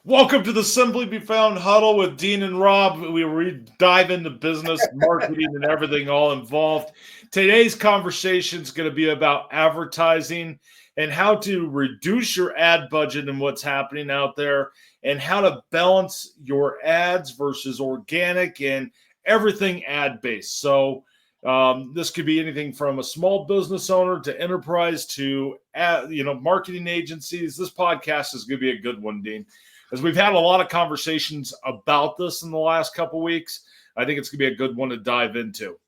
Welcome to the Simply Be Found Huddle with Dean and Rob. We dive into business, marketing, and everything all involved. Today's conversation is going to be about advertising and how to reduce your ad budget and what's happening out there, and how to balance your ads versus organic and everything ad based. This could be anything from a small business owner to enterprise to marketing agencies. This podcast is going to be a good one, Dean, as we've had a lot of conversations about this in the last couple of weeks. I think it's going to be a good one to dive into.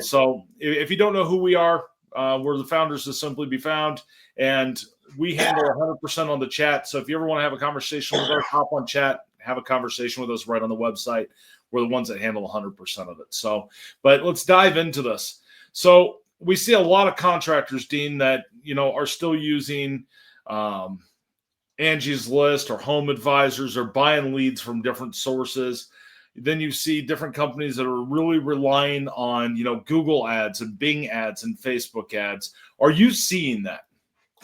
So if you don't know who we are, we're the founders of Simply Be Found, and we handle 100% on the chat. So if you ever want to have a conversation with us, hop on chat, have a conversation with us right on the website. We're the ones that handle 100% of it. But let's dive into this. So we see a lot of contractors, Dean, that, are still using Angie's List or HomeAdvisors, or buying leads from different sources. Then you see different companies that are really relying on, Google ads and Bing ads and Facebook ads. Are you seeing that?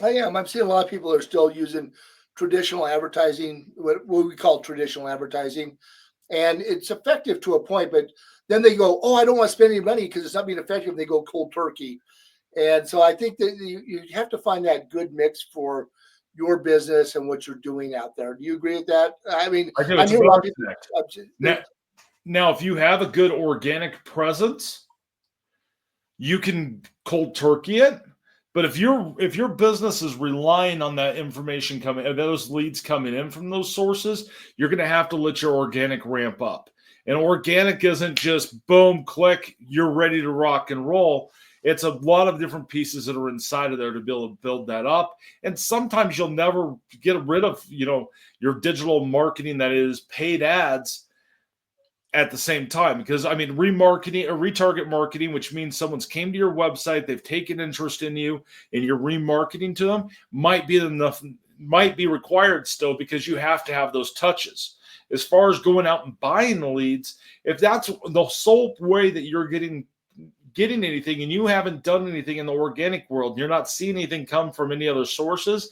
I am. I'm seeing a lot of people are still using traditional advertising, what we call traditional advertising, and it's effective to a point. But then they go, "Oh, I don't want to spend any money because it's not being effective." They go cold turkey, and so I think that you have to find that good mix for your business and what you're doing out there. Do you agree with that? I mean, I do. I'm hearing a lot of people. Now, if you have a good organic presence, you can cold turkey it. But if your business is relying on that information coming, those leads coming in from those sources, you're going to have to let your organic ramp up. And organic isn't just boom, click, you're ready to rock and roll. It's a lot of different pieces that are inside of there to be able to build that up. And sometimes you'll never get rid of, your digital marketing that is paid ads at the same time. Because remarketing or retarget marketing, which means someone's came to your website, they've taken interest in you, and you're remarketing to them, might be required still, because you have to have those touches. As far as going out and buying the leads, if that's the sole way that you're getting anything, and you haven't done anything in the organic world, you're not seeing anything come from any other sources,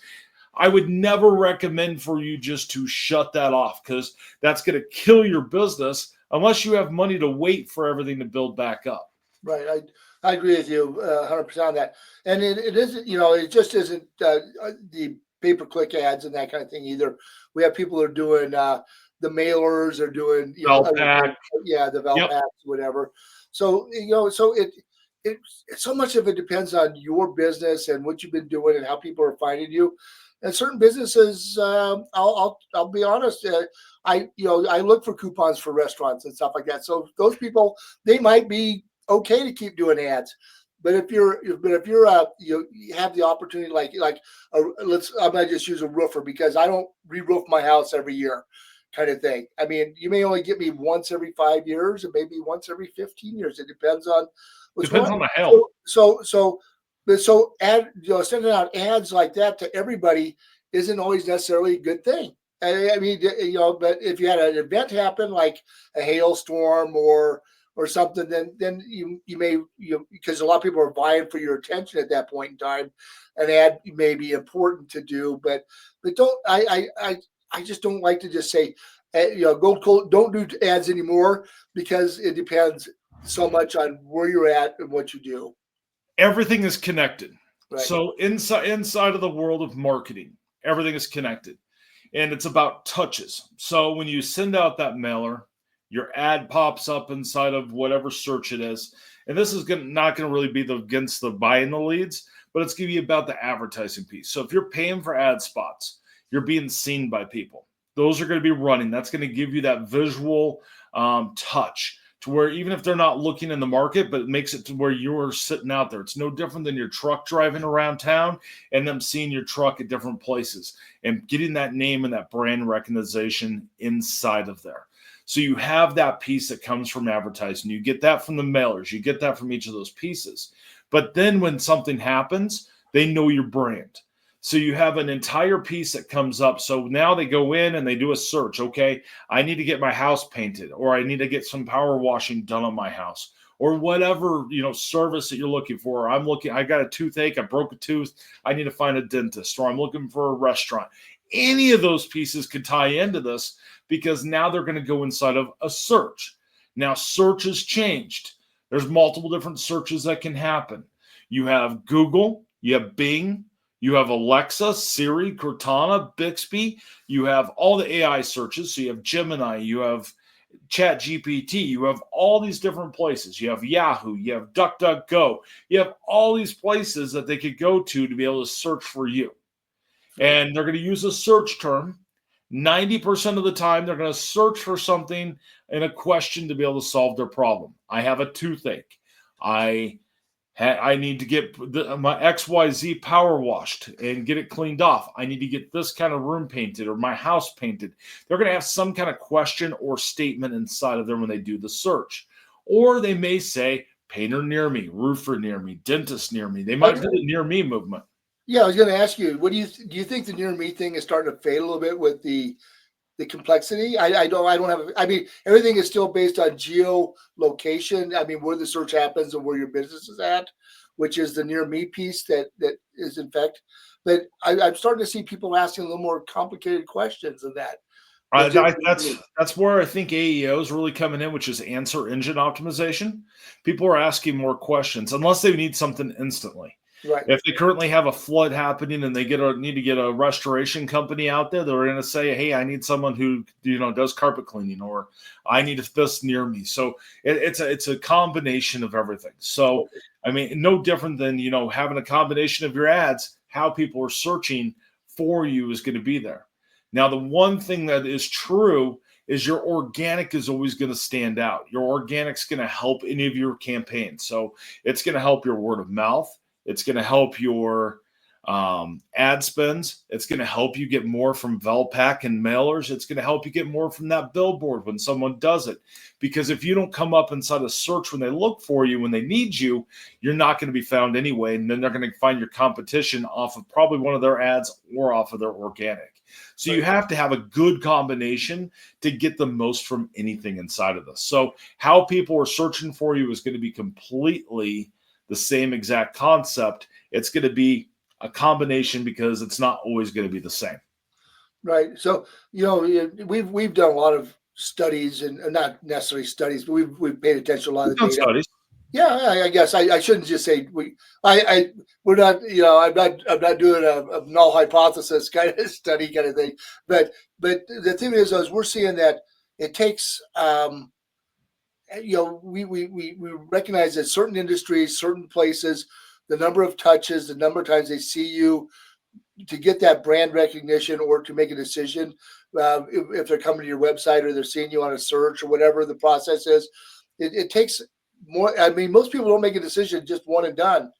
I would never recommend for you just to shut that off, because that's going to kill your business unless you have money to wait for everything to build back up. Right. I agree with you 100% on that. And it isn't, it just isn't the pay-per-click ads and that kind of thing either. We have people that are doing the mailers, are doing, the Valpac, whatever. So, so much of it depends on your business and what you've been doing and how people are finding you. And certain businesses, I'll be honest, I look for coupons for restaurants and stuff like that. So those people, they might be okay to keep doing ads. But if you have the opportunity, I might just use a roofer, because I don't re-roof my house every year, kind of thing. I mean, you may only get me once every 5 years, and maybe once every 15 years. It depends on what's going on. The health. So sending out ads like that to everybody isn't always necessarily a good thing. But if you had an event happen, like a hailstorm or something, then you may, because a lot of people are vying for your attention at that point in time, an ad may be important to do, but I just don't like to just say, go cold, don't do ads anymore, because it depends so much on where you're at and what you do. Everything is connected. Right. So inside of the world of marketing, everything is connected, and it's about touches. So when you send out that mailer, your ad pops up inside of whatever search it is. And this is not going to really be against the buying the leads, but it's going to be about the advertising piece. So if you're paying for ad spots, you're being seen by people. Those are going to be running. That's going to give you that visual touch, to where even if they're not looking in the market, but it makes it to where you're sitting out there. It's no different than your truck driving around town and them seeing your truck at different places and getting that name and that brand recognition inside of there. So you have that piece that comes from advertising. You get that from the mailers. You get that from each of those pieces. But then when something happens, they know your brand. So you have an entire piece that comes up. So now they go in and they do a search. Okay, I need to get my house painted, or I need to get some power washing done on my house, or whatever, service that you're looking for. I got a toothache, I broke a tooth, I need to find a dentist, or I'm looking for a restaurant. any of those pieces could tie into this, because now they're going to go inside of a search. Now, search has changed. There's multiple different searches that can happen. You have Google, you have Bing, you have Alexa, Siri, Cortana, Bixby. You have all the AI searches. So you have Gemini, you have Chat GPT, you have all these different places. You have Yahoo, you have DuckDuckGo. You have all these places that they could go to be able to search for you. And they're going to use a search term. 90% of the time, they're going to search for something in a question to be able to solve their problem. I have a toothache. I need to get my XYZ power washed and get it cleaned off. I need to get this kind of room painted or my house painted. They're going to have some kind of question or statement inside of them when they do the search. Or they may say, painter near me, roofer near me, dentist near me. They might do the near me movement. Yeah, I was going to ask you, what do you think the near me thing is starting to fade a little bit with the complexity? I don't have. I mean, everything is still based on geolocation. I mean, where the search happens and where your business is at, which is the near me piece that is in fact. But I'm starting to see people asking a little more complicated questions than that. That's where I think AEO is really coming in, which is answer engine optimization. People are asking more questions unless they need something instantly. Right. If they currently have a flood happening and they need to get a restoration company out there, they're going to say, "Hey, I need someone who does carpet cleaning," or "I need this near me." So it's a combination of everything. So I mean, no different than having a combination of your ads. How people are searching for you is going to be there. Now, the one thing that is true is your organic is always going to stand out. Your organic's going to help any of your campaigns. So it's going to help your word of mouth. It's going to help your ad spends. It's going to help you get more from Velpack and mailers. It's going to help you get more from that billboard when someone does it. Because if you don't come up inside a search when they look for you, when they need you, you're not going to be found anyway. And then they're going to find your competition off of probably one of their ads or off of their organic. So you have to have a good combination to get the most from anything inside of this. So how people are searching for you is going to be completely the same exact concept. It's going to be a combination because it's not always going to be the same. Right. So, we've done a lot of studies, and not necessarily studies, but we've paid attention to a lot of the data. Studies. Yeah, I guess I shouldn't just say we're not, I'm not doing a null hypothesis kind of study kind of thing. But the thing is we're seeing that it takes we recognize that certain industries, certain places, the number of touches, the number of times they see you to get that brand recognition or to make a decision, if they're coming to your website or they're seeing you on a search or whatever the process is, it takes more. I mean, most people don't make a decision just one and done.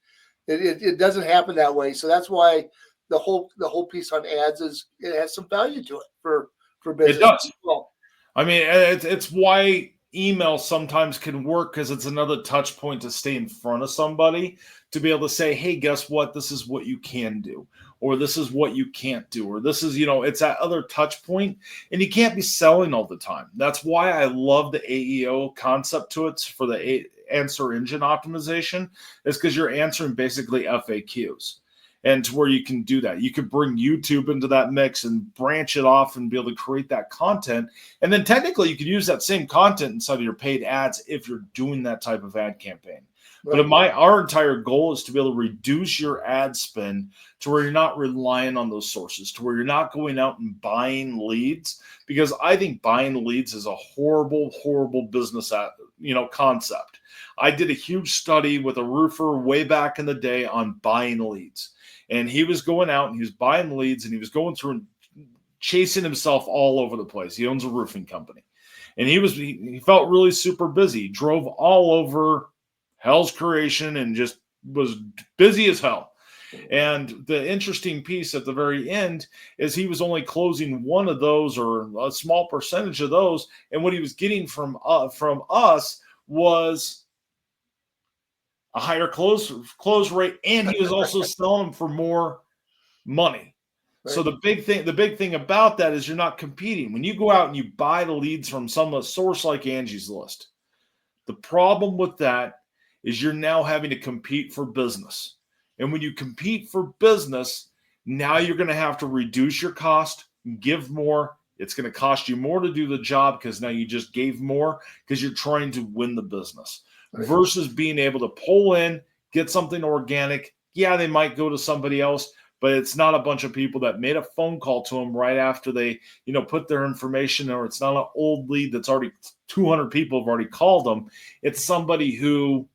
It doesn't happen that way. So that's why the whole piece on ads it has some value to it for business. It does. Well, I mean, it's why email sometimes can work, because it's another touch point to stay in front of somebody to be able to say, hey, guess what? This is what you can do, or this is what you can't do, or this is, it's that other touch point, and you can't be selling all the time. That's why I love the AEO concept to it for the answer engine optimization, is because you're answering basically FAQs. And to where you can do that. You could bring YouTube into that mix and branch it off and be able to create that content. And then technically you could use that same content inside of your paid ads if you're doing that type of ad campaign. Right. But our entire goal is to be able to reduce your ad spend to where you're not relying on those sources, to where you're not going out and buying leads, because I think buying leads is a horrible, horrible business concept. I did a huge study with a roofer way back in the day on buying leads. And he was going out and he was buying leads, and he was going through and chasing himself all over the place. He owns a roofing company. And he felt really super busy. He drove all over Hell's Creation and just was busy as hell. And the interesting piece at the very end is he was only closing one of those, or a small percentage of those. And what he was getting from us was a higher close rate, and he was also selling them for more money. Right. So the big thing about that is you're not competing. When you go out and you buy the leads from some source like Angie's List, the problem with that is you're now having to compete for business. And when you compete for business, Now you're going to have to reduce your cost, give more. It's going to cost you more to do the job because now you just gave more because you're trying to win the business versus being able to pull in, get something organic. Yeah, they might go to somebody else, but it's not a bunch of people that made a phone call to them right after they, put their information, or it's not an old lead that's already 200 people have already called them. It's somebody who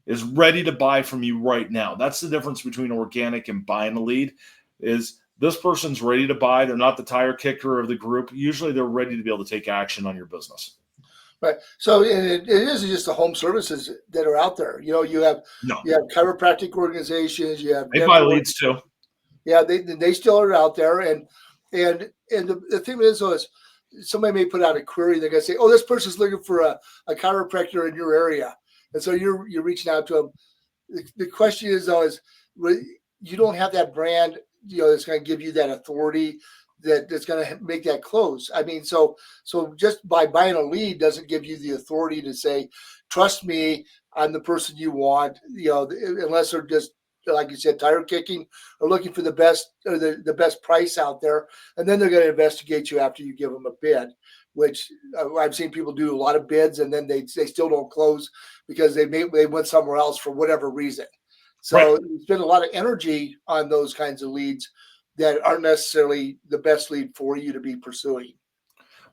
is ready to buy from you right now. That's the difference between organic and buying a lead. Is this person's ready to buy. They're not the tire kicker of the group. Usually they're ready to be able to take action on your business. Right. So it isn't just the home services that are out there. You have chiropractic organizations, you have they buy leads too. Yeah, they still are out there, and the thing is, though, is somebody may put out a query. They're gonna say, "Oh, this person's looking for a chiropractor in your area," and so you're reaching out to them. The question is, though, is you don't have that brand, that's going to give you that authority that's going to make that close. I mean, so just by buying a lead doesn't give you the authority to say, "Trust me, I'm the person you want," unless they're just, like you said, tire kicking or looking for the best or the best price out there. And then they're going to investigate you after you give them a bid, which I've seen people do a lot of bids and then they still don't close because they went somewhere else for whatever reason. So you spend a lot of energy on those kinds of leads that aren't necessarily the best lead for you to be pursuing.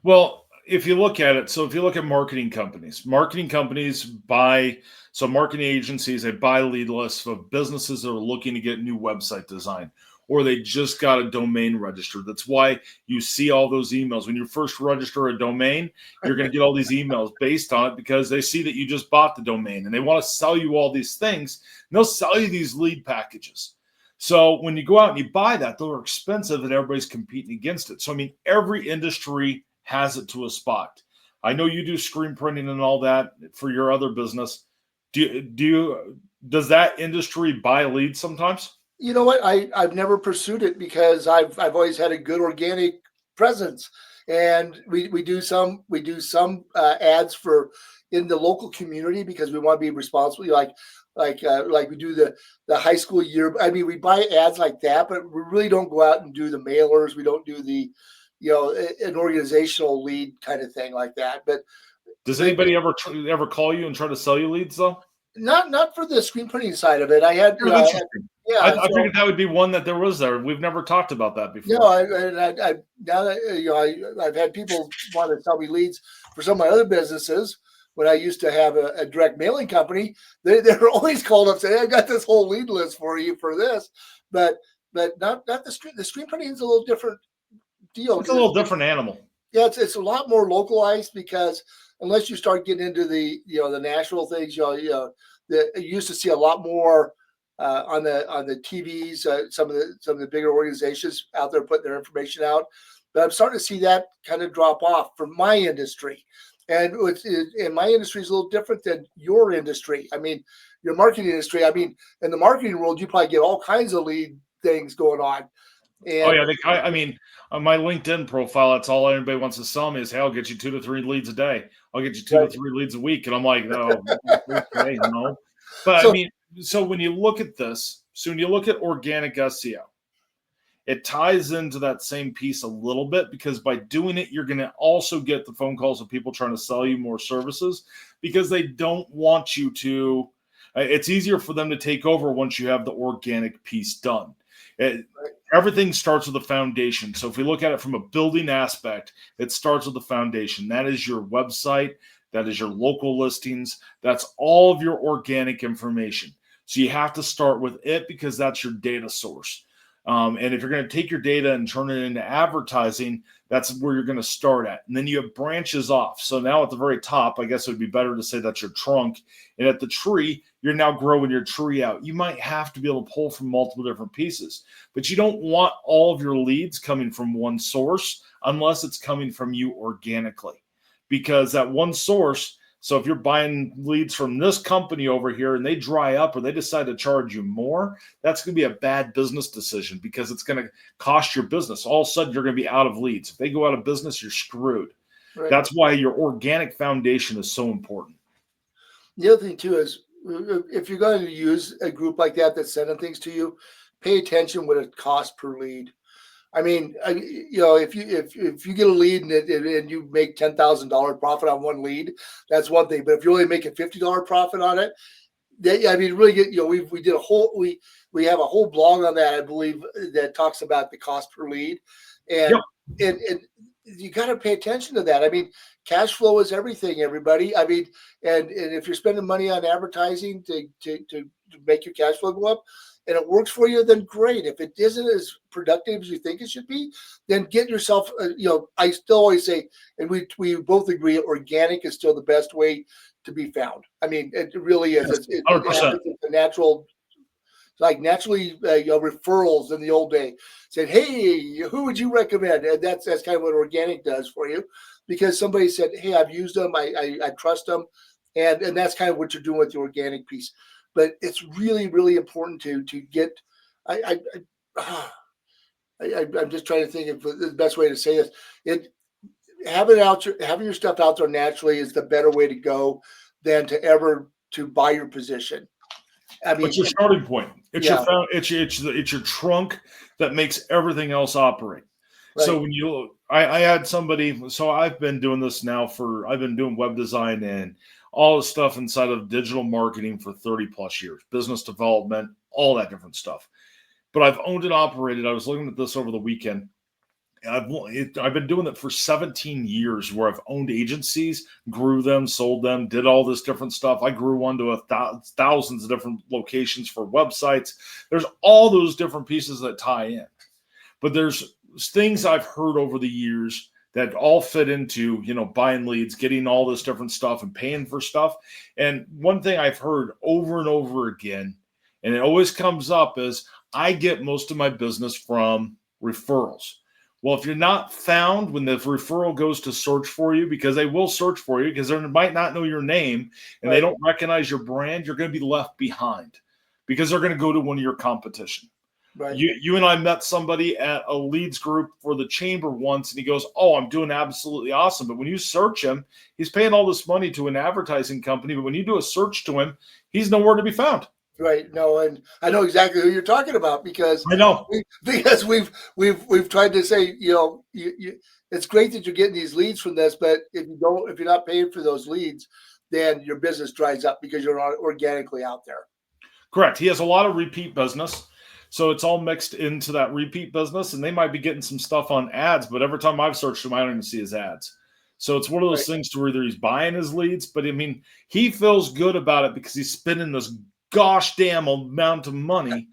Well, if you look at it, so if you look at marketing companies buy, so marketing agencies, they buy lead lists of businesses that are looking to get new website design, or they just got a domain registered. That's why you see all those emails. When you first register a domain, you're going to get all these emails based on it because they see that you just bought the domain and they want to sell you all these things. And they'll sell you these lead packages. So when you go out and you buy that, they're expensive and everybody's competing against it. So, I mean, every industry has it to a spot. I know you do screen printing and all that for your other business. Does that industry buy leads sometimes? You know what? I've never pursued it because I've always had a good organic presence, and we do some ads for in the local community because we want to be responsible. Like we do the high school year. I mean, we buy ads like that, but we really don't go out and do the mailers. We don't do the an organizational lead kind of thing like that. But does anybody ever call you and try to sell you leads though? Not for the screen printing side of it. I had, I figured that would be one that there was there. We've never talked about that before. No, I now that I've had people want to sell me leads for some of my other businesses. When I used to have a direct mailing company, they're always called up saying, "I got this whole lead list for you for this," but not the screen. The screen printing is a little different deal. It's a little different animal. Yeah, it's a lot more localized because unless you start getting into the the national things, you used to see a lot more on the TVs. Some of the bigger organizations out there putting their information out, but I'm starting to see that kind of drop off for my industry. And my industry is a little different than your industry. I mean, your marketing industry. I mean, in the marketing world, you probably get all kinds of lead things going on. And, I mean, on my LinkedIn profile, that's all anybody wants to sell me is, "Hey, I'll get you 2 to 3 leads a day. I'll get you 2 to 3 leads a week." And I'm like, "No, okay, no." But I mean, so when you look at this, when you look at organic SEO, it ties into that same piece a little bit because by doing it, you're going to also get the phone calls of people trying to sell you more services because they don't want you to. It's easier for them to take over once you have the organic piece done. Everything starts with a foundation. So if we look at it from a building aspect, it starts with the foundation. That is your website. That is your local listings. That's all of your organic information. So you have to start with it because that's your data source. And if you're going to take your data and turn it into advertising, that's where you're going to start at. And then you have branches off. So now at the very top, I guess it would be better to say that's your trunk. And at the tree, you're now growing your tree out. You might have to be able to pull from multiple different pieces, but you don't want all of your leads coming from one source unless it's coming from you organically. Because that one source, so if you're buying leads from this company over here and they dry up or they decide to charge you more, that's going to be a bad business decision because it's going to cost your business. All of a sudden, you're going to be out of leads. If they go out of business, you're screwed. Right. That's why your organic foundation is so important. The other thing, too, is if you're going to use a group like that that's sending things to you, pay attention what it costs per lead. I mean, if you get a lead and you make $10,000 profit on one lead, that's one thing. But if you only make a $50 profit on it, I mean, really get, we did we have a whole blog on that, I believe, that talks about the cost per lead, and Yep. and you got to pay attention to that. I mean, cash flow is everything, everybody. I mean, and if you're spending money on advertising to make your cash flow go up, and it works for you, then great. If it isn't as productive as you think it should be, then get yourself. I still always say, and we both agree, organic is still the best way to be found. I mean, it really is. Yes, It 100%. happens in the natural, like naturally, referrals in the old day. Said, hey, who would you recommend? And that's kind of what organic does for you, because somebody said, hey, I've used them, I trust them, and that's kind of what you're doing with the organic piece. But it's really, really important to get. I, I'm just trying to think of the best way to say this. Having your stuff out there naturally is the better way to go than to buy your position. I mean, It's your starting point. It's Yeah. it's your trunk that makes everything else operate. Right. So when I had somebody. So I've been doing this now I've been doing web design and all the stuff inside of digital marketing for 30 plus years, business development, all that different stuff. But I've owned and operated. I was looking at this over the weekend. I've been doing it for 17 years where I've owned agencies, grew them, sold them, did all this different stuff. I grew one to thousands of different locations for websites. There's all those different pieces that tie in. But there's things I've heard over the years that all fit into, buying leads, getting all this different stuff and paying for stuff. And one thing I've heard over and over again, and it always comes up, is I get most of my business from referrals. Well, if you're not found when the referral goes to search for you, because they will search for you because they might not know your name and they don't recognize your brand, you're going to be left behind because they're going to go to one of your competition. Right. You and I met somebody at a leads group for the chamber once, and he goes, "Oh, I'm doing absolutely awesome." But when you search him, he's paying all this money to an advertising company. But when you do a search to him, he's nowhere to be found. Right. No, and I know exactly who you're talking about because I know. we've tried to say, it's great that you're getting these leads from this, but if you're not paying for those leads, then your business dries up because you're not organically out there. Correct. He has a lot of repeat business. So it's all mixed into that repeat business, and they might be getting some stuff on ads, but every time I've searched him, I don't even see his ads. So it's one of those things to where either he's buying his leads, but I mean, he feels good about it because he's spending this gosh damn amount of money.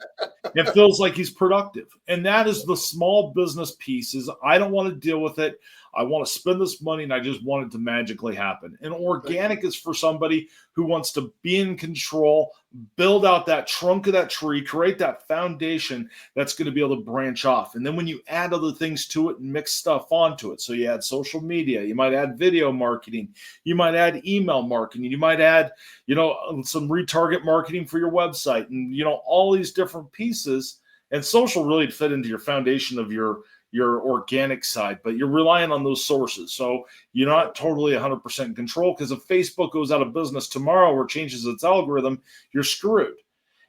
It feels like he's productive. And that is the small business pieces. I don't want to deal with it. I want to spend this money and I just want it to magically happen. And organic is for somebody who wants to be in control, build out that trunk of that tree, create that foundation that's going to be able to branch off. And then when you add other things to it and mix stuff onto it, so you add social media, you might add video marketing, you might add email marketing, you might add, some retarget marketing for your website and, all these different pieces. And social really fit into your foundation of your organic side, but you're relying on those sources. So you're not totally 100% in control, because if Facebook goes out of business tomorrow or changes its algorithm, you're screwed.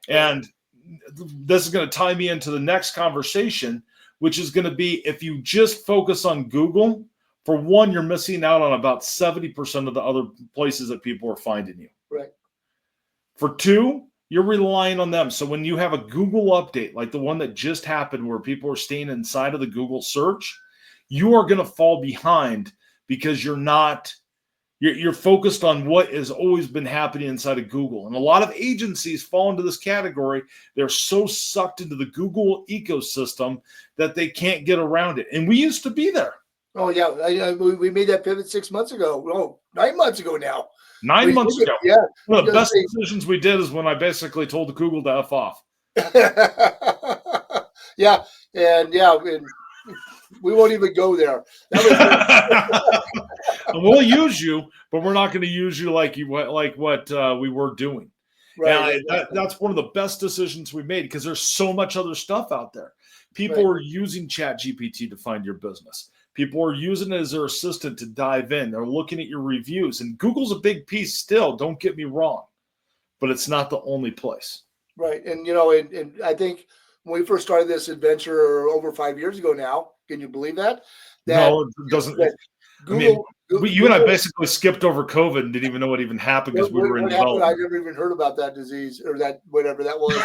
And this is going to tie me into the next conversation, which is going to be, if you just focus on Google, for one, you're missing out on about 70% of the other places that people are finding you. Right. For two, you're relying on them. So when you have a Google update, like the one that just happened where people are staying inside of the Google search, you are going to fall behind because you're focused on what has always been happening inside of Google. And a lot of agencies fall into this category. They're so sucked into the Google ecosystem that they can't get around it. And we used to be there. Oh, yeah. We made that pivot 6 months ago. Oh, 9 months ago now. 9 months ago. Yeah. One of the best decisions we did is when I basically told Google to F off. Yeah. And we won't even go there. We'll use you, but we're not going to use you like what we were doing. Right. That's one of the best decisions we made, because there's so much other stuff out there. People are using ChatGPT to find your business. People are using it as their assistant to dive in. They're looking at your reviews. And Google's a big piece still, don't get me wrong. But it's not the only place. Right. And, and I think when we first started this adventure over 5 years ago now. Can you believe that? No, it doesn't. That I mean, you and I Google, basically skipped over COVID and didn't even know what even happened because we were in what happened? I development. never even heard about that disease or that whatever that was.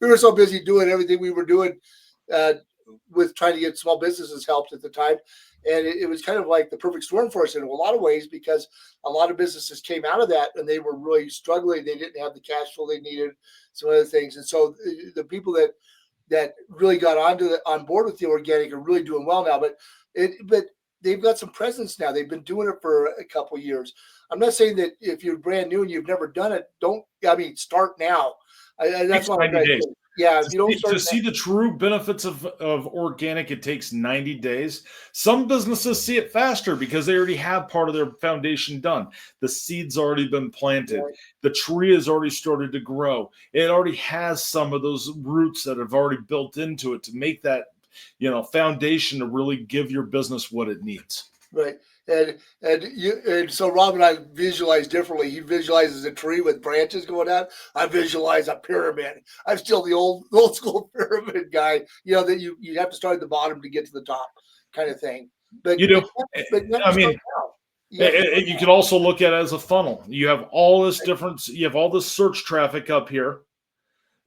We were so busy doing everything we were doing uh, with trying to get small businesses helped at the time. And it was kind of like the perfect storm for us in a lot of ways because a lot of businesses came out of that and they were really struggling. They didn't have the cash flow they needed, some other things. And so the people that really got on board with the organic are really doing well now. But they've got some presence now. They've been doing it for a couple of years. I'm not saying that if you're brand new and you've never done it, start now. That's what I'm 90 trying to days. say. Yeah, if you don't start To see the true benefits of organic, it takes 90 days. Some businesses see it faster because they already have part of their foundation done. The seed's already been planted. Right. The tree has already started to grow. It already has some of those roots that have already built into it to make that, foundation to really give your business what it needs. Right. And so Rob and I visualize differently. He visualizes a tree with branches going out. I visualize a pyramid. I'm still the old school pyramid guy. That you have to start at the bottom to get to the top, kind of thing. But You do. but you have I to mean, start now. you can also look at it as a funnel. You have all this different. You have all this search traffic up here.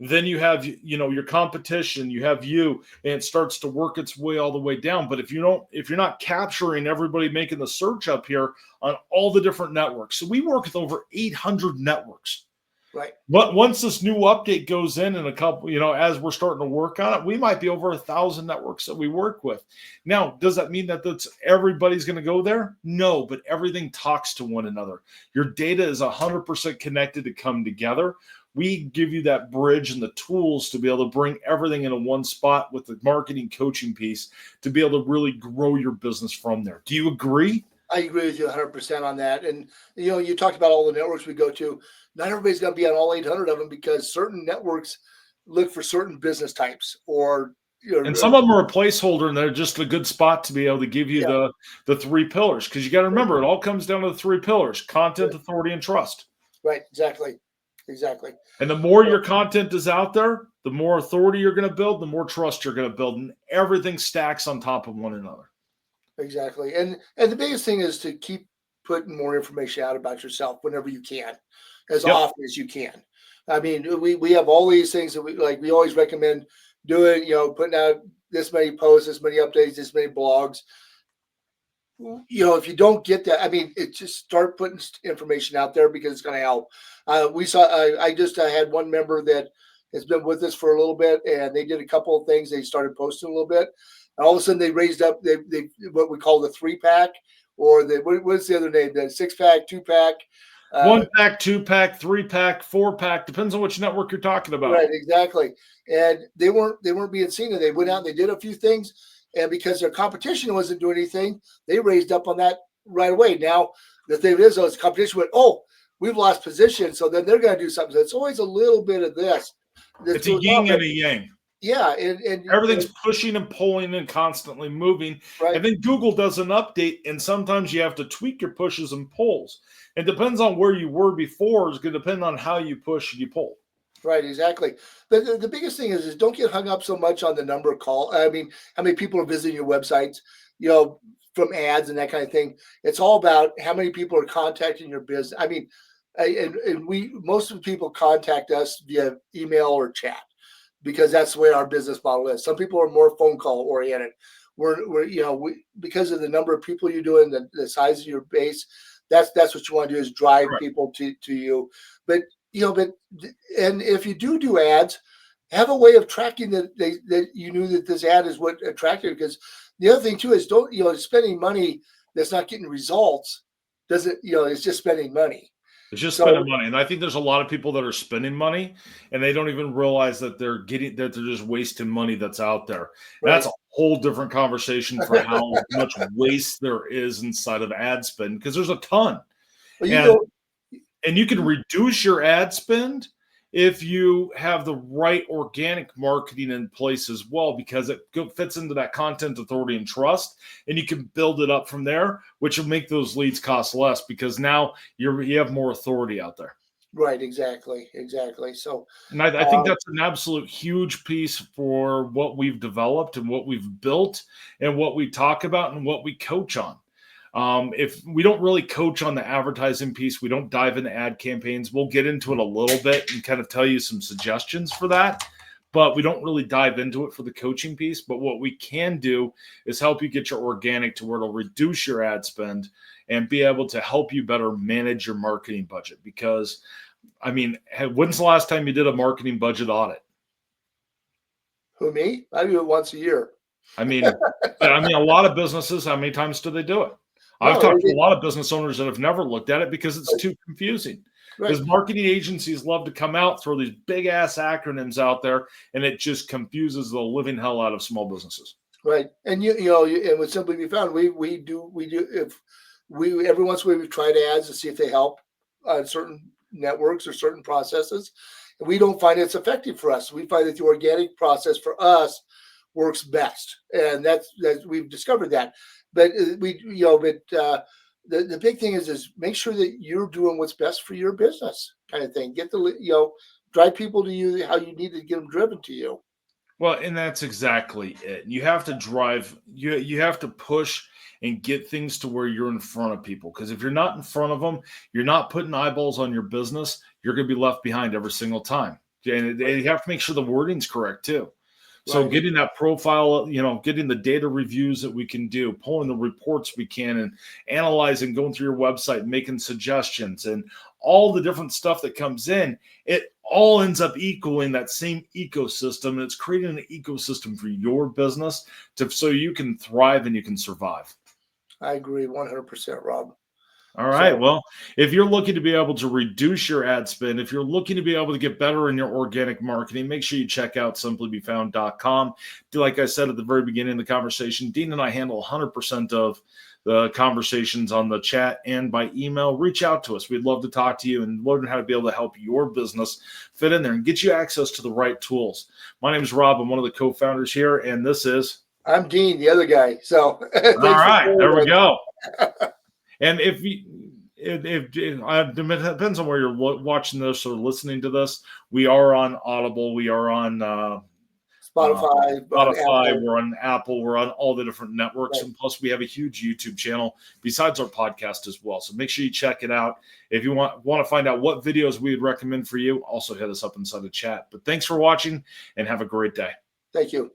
Then you have, your competition, you have you, and it starts to work its way all the way down. But if you're not capturing everybody making the search up here on all the different networks. So we work with over 800 networks. Right. But once this new update goes in a couple, as we're starting to work on it, we might be over 1,000 networks that we work with. Now, does that mean that everybody's going to go there? No, but everything talks to one another. Your data is 100% connected to come together. We give you that bridge and the tools to be able to bring everything into one spot with the marketing coaching piece to be able to really grow your business from there. Do you agree? I agree with you 100% on that. And, you talked about all the networks we go to. Not everybody's going to be on all 800 of them because certain networks look for certain business types or, and some of them are a placeholder and they're just a good spot to be able to give you the three pillars. Because you got to remember, it all comes down to the three pillars: content, authority, and trust. Right. Exactly. And the more your content is out there, the more authority you're going to build, the more trust you're going to build, and everything stacks on top of one another. Exactly. And the biggest thing is to keep putting more information out about yourself whenever you can, as often as you can. I mean, we have all these things that we always recommend doing, putting out this many posts, this many updates, this many blogs. If you don't get that, just start putting information out there because it's going to help. I just had one member that has been with us for a little bit, and they did a couple of things. They started posting a little bit, and all of a sudden they raised up they what we call the 3-pack, or what's the other name? The 6-pack, 2-pack, 1-pack, 2-pack, 3-pack, 4-pack, depends on which network you're talking about. Right, exactly. And they weren't being seen, and they went out and they did a few things. And because their competition wasn't doing anything, they raised up on that right away. Now, the thing is, though, is competition went, we've lost position, so then they're going to do something. So it's always a little bit of this. It's a yin and a yang. Yeah. And everything's pushing and pulling and constantly moving. Right. And then Google does an update, and sometimes you have to tweak your pushes and pulls. It depends on where you were before. It's going to depend on how you push and you pull. Right, exactly. But the biggest thing is don't get hung up so much on the number of calls. I mean, how many people are visiting your websites, from ads and that kind of thing. It's all about how many people are contacting your business. I mean, most of the people contact us via email or chat because that's the way our business model is. Some people are more phone call oriented. Because of the number of people you're doing, the size of your base, that's what you want to do is drive people to you. But and if you do ads, have a way of tracking that you knew that this ad is what attracted. Because the other thing too is spending money that's not getting results doesn't, it's just spending money. It's just spending money. And I think there's a lot of people that are spending money and they don't even realize that they're just wasting money that's out there. Right. That's a whole different conversation for how much waste there is inside of ad spend, because there's a ton. And you can reduce your ad spend if you have the right organic marketing in place as well, because it fits into that content, authority, and trust, and you can build it up from there, which will make those leads cost less because now you have more authority out there. Right. Exactly. So, And I think um, that's an absolute huge piece for what we've developed and what we've built and what we talk about and what we coach on. If we don't really coach on the advertising piece, we don't dive into ad campaigns. We'll get into it a little bit and kind of tell you some suggestions for that, but we don't really dive into it for the coaching piece. But what we can do is help you get your organic to where it'll reduce your ad spend and be able to help you better manage your marketing budget. Because, I mean, when's the last time you did a marketing budget audit? who, me? I do it once a year. I mean, but I mean, a lot of businesses, how many times do they do it? I've No, talked to a lot of business owners that have never looked at it because it's too confusing. right. Because marketing agencies love to come out, throw these big ass acronyms out there, and it just confuses the living hell out of small businesses. Right. And it would simply be found. We do if we every once in a while we've tried ads to see if they help on certain networks or certain processes. And we don't find it's effective for us. We find that the organic process for us works best. And that's we've discovered that. But the big thing is make sure that you're doing what's best for your business kind of thing. Get drive people to you how you need to get them driven to you. Well, and that's exactly it. You have to drive, you have to push and get things to where you're in front of people. Because if you're not in front of them, you're not putting eyeballs on your business, you're going to be left behind every single time. And you have to make sure the wording's correct too. So Right. getting that profile, getting the data reviews that we can do, pulling the reports we can, and analyzing, going through your website, making suggestions, and all the different stuff that comes in, it all ends up equaling that same ecosystem. And it's creating an ecosystem for your business so you can thrive and you can survive. I agree 100%, Rob. All right. So, Well, if you're looking to be able to reduce your ad spend, if you're looking to be able to get better in your organic marketing, make sure you check out simplybefound.com. Like I said at the very beginning of the conversation, Dean and I handle 100% of the conversations on the chat and by email. Reach out to us. We'd love to talk to you and learn how to be able to help your business fit in there and get you access to the right tools. My name is Rob. I'm one of the co-founders here, and this is... I'm Dean, the other guy. So All thanks for right. There we joining us. go. And if it depends on where you're watching this or listening to this, we are on Audible, we are on Spotify, on Spotify, Apple. we're on Apple, we're on all the different networks, Right. and plus we have a huge YouTube channel besides our podcast as well. So make sure you check it out. If you want to find out what videos we would recommend for you, also hit us up inside the chat. But thanks for watching and have a great day. Thank you.